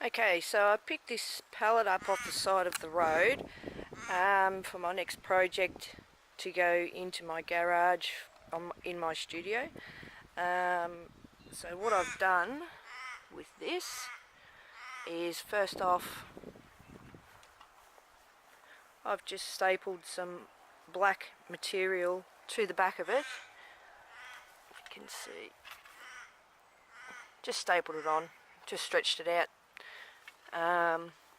Okay, so I picked this pallet up off the side of the road for my next project to go into my garage in my studio. So what I've done with this is, first off, I've just stapled some black material to the back of it. If you can see, just stapled it on, just stretched it out.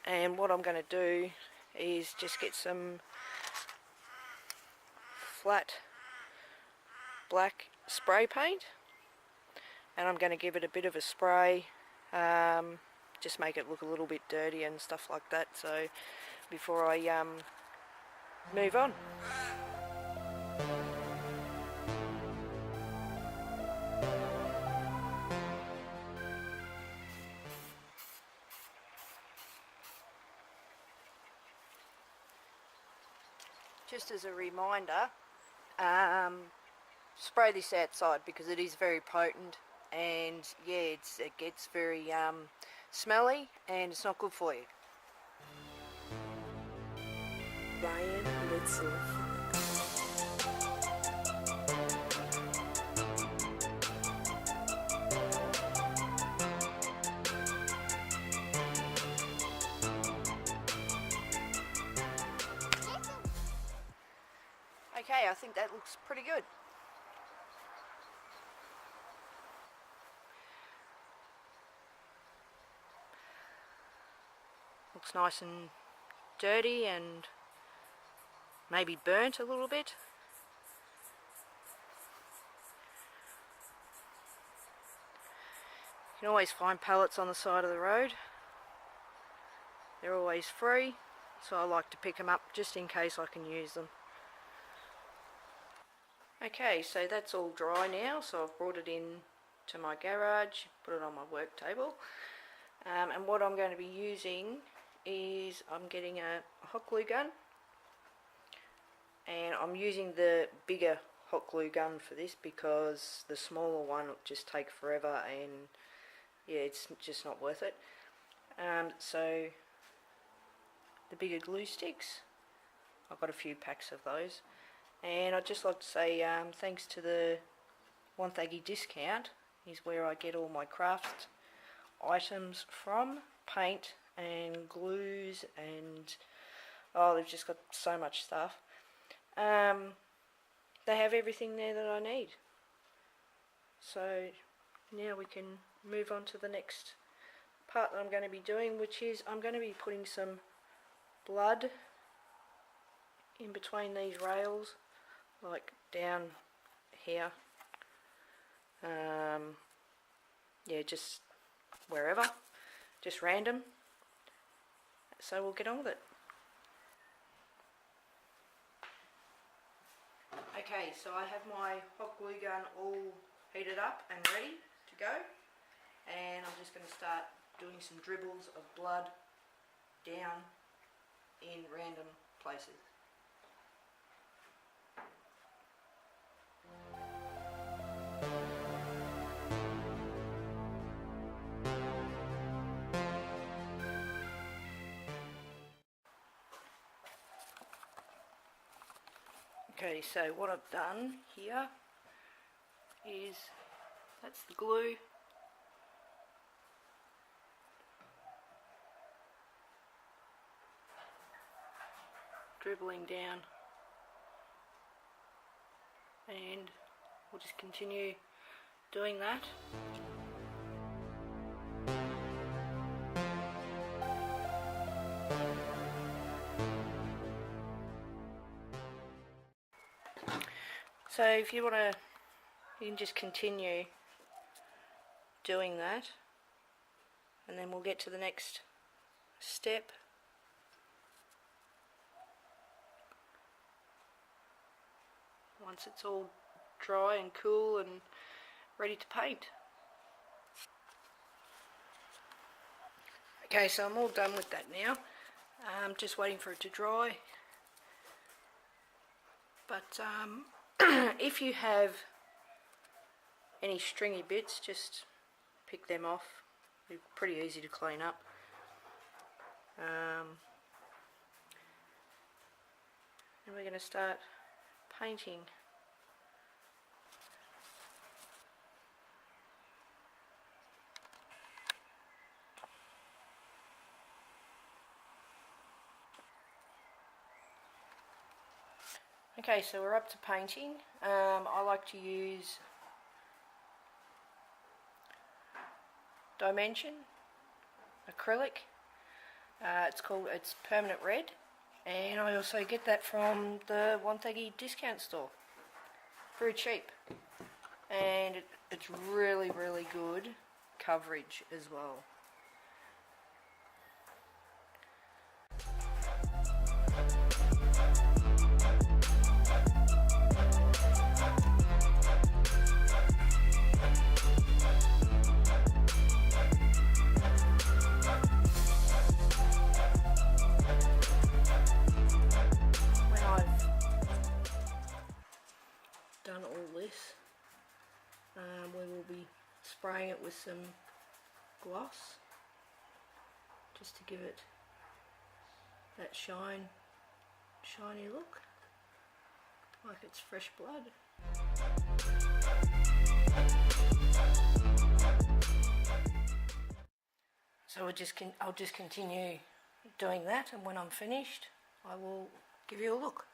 And what I'm going to do is just get some flat black spray paint, and I'm going to give it a bit of a spray, just make it look a little bit dirty and stuff like that, so before I move on. Just as a reminder, spray this outside because it is very potent, and yeah, it gets very smelly and it's not good for you. Ryan Litzel. Okay, I think that looks pretty good. Looks nice and dirty and maybe burnt a little bit. You can always find pallets on the side of the road. They're always free, so I like to pick them up just in case I can use them. Okay, so that's all dry now, so I've brought it in to my garage, put it on my work table, and what I'm going to be using is, I'm getting a hot glue gun, and I'm using the bigger hot glue gun for this because the smaller one will just take forever, and yeah, it's just not worth it. So the bigger glue sticks, I've got a few packs of those. And I'd just like to say thanks to the Unwanted discount is where I get all my craft items from, paint and glues, and oh, they've just got so much stuff. They have everything there that I need. So now we can move on to the next part that I'm going to be doing, which is I'm going to be putting some blood in between these rails, like down here, yeah, just wherever, just random. So we'll get on with it. Okay, so I have my hot glue gun all heated up and ready to go, and I'm just going to start doing some dribbles of blood down in random places. Okay, so what I've done here is, that's the glue. Dribbling down, and we'll just continue doing that. So if you want to, you can just continue doing that, and then we'll get to the next step. Once it's all dry and cool and ready to paint. Okay, so I'm all done with that now. I'm just waiting for it to dry. But if you have any stringy bits, just pick them off. They're pretty easy to clean up. And we're going to start painting. Okay, so we're up to painting. I like to use Dimension acrylic. It's permanent red, and I also get that from the Wonthaggi discount store. Very cheap, and it's really good coverage as well. Done all this, we will be spraying it with some gloss just to give it that shiny look, like it's fresh blood. So I'll just continue doing that, and when I'm finished I will give you a look.